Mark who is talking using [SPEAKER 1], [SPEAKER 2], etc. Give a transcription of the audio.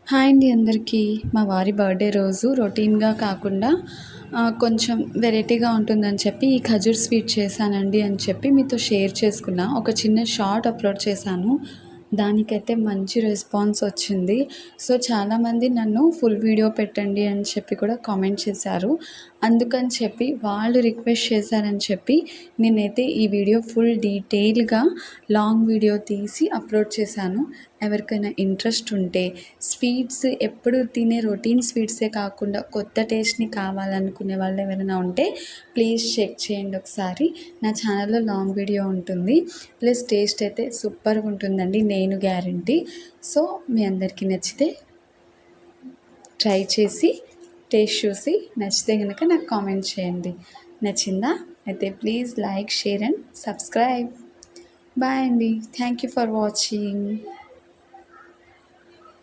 [SPEAKER 1] Hi అండి అందరికీ. మా వారి బర్త్‌డే రోజు రొటీన్‌గా కాకుండా కొంచెం వెరైటీగా ఉంటుందని చెప్పి ఈ ఖజూర్ స్వీట్ చేశానండి అని చెప్పి మీతో షేర్ చేసుకున్నా. ఒక చిన్న షార్ట్ అప్‌లోడ్ చేశాను. దానికైతే మంచి రెస్పాన్స్ వచ్చింది. సో, చాలామంది నన్ను ఫుల్ వీడియో పెట్టండి అని చెప్పి కూడా కామెంట్ చేశారు. అందుకని చెప్పి వాళ్ళు రిక్వెస్ట్ చేశారని చెప్పి నేనైతే ఈ వీడియో ఫుల్ డీటెయిల్‌గా లాంగ్ వీడియో తీసి అప్‌లోడ్ చేశాను. ఎవరికైనా ఇంట్రెస్ట్ ఉంటే స్వీట్స్ ఎప్పుడు తినే రొటీన్ స్వీట్సే కాకుండా కొత్త టేస్ట్‌ని కావాలనుకునే వాళ్ళు ఎవరైనా ఉంటే ప్లీజ్ చెక్ చేయండి ఒకసారి. నా ఛానల్‌లో లాంగ్ వీడియో ఉంటుంది. ప్లస్ టేస్ట్ అయితే సూపర్‌గా ఉంటుందండి, నేను గ్యారంటీ. సో, మీ అందరికీ నచ్చితే ట్రై చేసి టేస్ట్ చూసి నచ్చితే గనుక నాకు కామెంట్ చేయండి. నచ్చిందా? అయితే please like, share and subscribe. Bye అండి. Thank you for watching.